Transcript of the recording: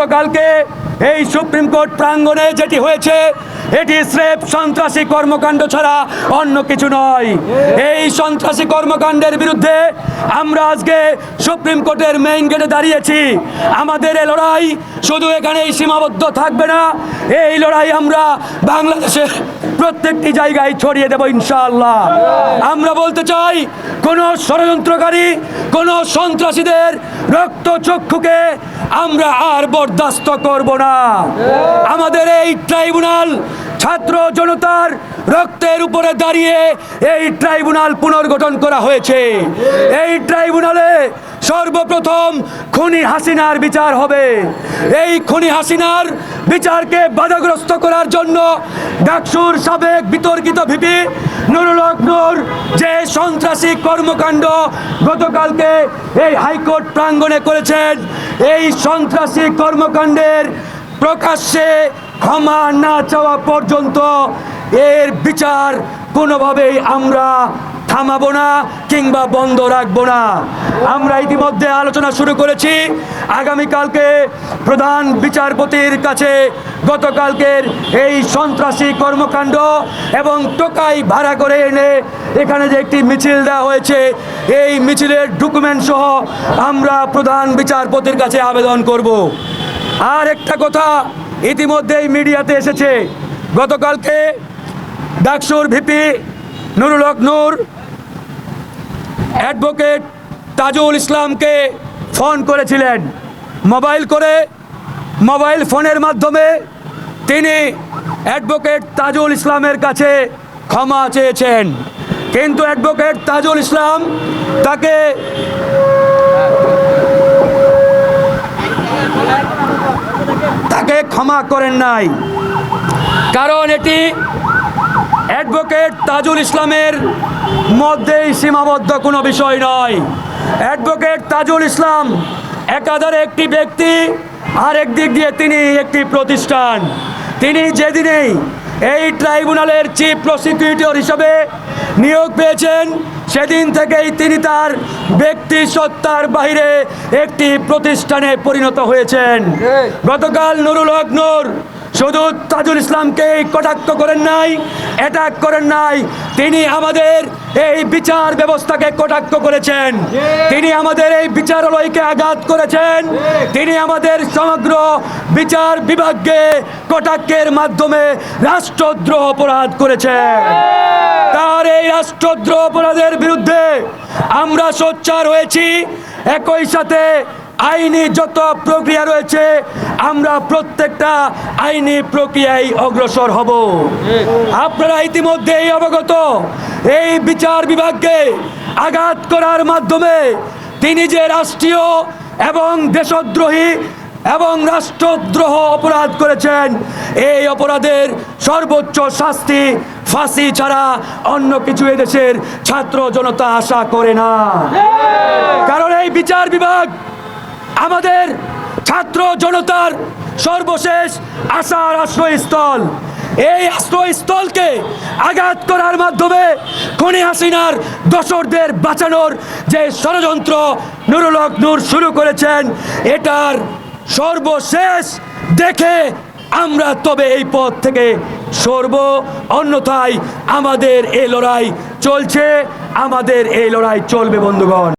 গতকালকে এই supreme court প্রাঙ্গণে যেটি হয়েছে এটি স্রেফ সন্ত্রাসী কর্মকাণ্ড ছাড়া অন্য কিছু নয়। এই সন্ত্রাসী কর্মকাণ্ডের বিরুদ্ধে আমরা আজকে সুপ্রিম কোর্টের মেইন গেটে দাঁড়িয়েছি। আমাদের এই লড়াই শুধু এখানেই সীমাবদ্ধ থাকবে না, এই লড়াই আমরা বাংলাদেশের প্রত্যেকটি জায়গায় ছড়িয়ে দেব ইনশাআল্লাহ। আমরা বলতে চাই, কোনো ষড়যন্ত্রকারী, কোনো সন্ত্রাসীদের রক্তচক্ষুকে আমরা আর বরদাস্ত করব না। আমাদের এই ট্রাইব্যুনাল ছাত্র জনতার রক্তের উপরে দাঁড়িয়ে এই ট্রাইব্যুনাল পুনর্গঠন করা হয়েছে। এই ট্রাইব্যুনালে সর্বপ্রথম খুনি হাসিনার বিচার হবে। এই খুনি হাসিনার বিচারকে বাধাগ্রস্ত করার জন্য ডাকসুর সাবেক বিতর্কিত ভিপি নুরুল হক নূর যে সন্ত্রাসী কর্মকাণ্ড গতকালকে এই হাইকোর্ট প্রাঙ্গণে করেছেন, এই সন্ত্রাসী কর্মকাণ্ডের প্রকাশ্যে ক্ষমা না চাওয়া পর্যন্ত এর বিচার কোনোভাবেই আমরা থামাবো না কিংবা বন্ধ রাখবো না। আমরা ইতিমধ্যে আলোচনা শুরু করেছি। আগামীকালকে প্রধান বিচারপতির কাছে গতকালকের এই সন্ত্রাসী কর্মকাণ্ড এবং টোকাই ভাড়া করে এনে এখানে যে একটি মিছিল দেওয়া হয়েছে, এই মিছিলের ডকুমেন্ট সহ আমরা প্রধান বিচারপতির কাছে আবেদন করব। আর একটা কথা ইতিমধ্যেই মিডিয়াতে এসেছে, গতকালকে ডাকসুর ভিপি নুরুল হক নূর অ্যাডভোকেট তাজুল ইসলামকে ফোন করেছিলেন মোবাইল ফোনের মাধ্যমে তিনি অ্যাডভোকেট তাজুল ইসলামের কাছে ক্ষমা চেয়েছেন, কিন্তু অ্যাডভোকেট তাজুল ইসলাম তাকে ক্ষমা করেন নাই। কারণ এটি অ্যাডভোকেট তাজুল ইসলামের মধ্যেই সীমাবদ্ধ কোনো বিষয় নয়। অ্যাডভোকেট তাজুল ইসলাম একাধারে একটি ব্যক্তি, আর একদিক দিয়ে তিনি একটি প্রতিষ্ঠান। তিনি যেদিনেই এই ট্রাইব্যুনালের চিফ প্রসিকিউটর হিসাবে নিয়োগ পেয়েছেন, সেদিন থেকেই তিনি তার ব্যক্তি সত্তার বাইরে একটি প্রতিষ্ঠানে পরিণত হয়েছেন। গতকাল নুরুল হক নূর শুধু তাজুল ইসলামকে কটাক্ষ করেন নাই, অ্যাটাক করেন নাই, তিনি আমাদের এই বিচার ব্যবস্থাকে কটাক্ষ করেছেন, তিনি আমাদের এই বিচারালয়কে আঘাত করেছেন, তিনি আমাদের সমগ্র বিচার বিভাগকে কটাক্ষের মাধ্যমে রাষ্ট্রদ্রোহ অপরাধ করেছেন। তার এই রাষ্ট্রদ্রোহ অপরাধের বিরুদ্ধে আমরা সোচ্চার হয়েছি। একই সাথে আইনি যত প্রক্রিয়া রয়েছে আমরা প্রত্যেকটা আইনি প্রক্রিয়ায় অগ্রসর হব। আপনারা ইতিমধ্যেই অবগত, এই বিচার বিভাগকে আঘাত করার মাধ্যমে তিনি যে রাষ্ট্রীয় এবং দেশদ্রোহী এবং রাষ্ট্রদ্রোহ অপরাধ করেছেন, এই অপরাধের সর্বোচ্চ শাস্তি ফাঁসি ছাড়া অন্য কিছু এদেশের ছাত্র জনতা আশা করে না। কারণ এই বিচার বিভাগ আমাদের ছাত্র জনতার সর্বশেষ আশার আশ্রয়স্থল। এই আশ্রয়স্থলকে আঘাত করার মাধ্যমে খুনি হাসিনার দোসরদের বাঁচানোর যে ষড়যন্ত্র নুরুল হক নূর শুরু করেছেন, এটার সর্বশেষ দেখে আমরা তবে এই পথ থেকে সরব। অন্যথায় আমাদের এই লড়াই চলছে, আমাদের এই লড়াই চলবে বন্ধুগণ।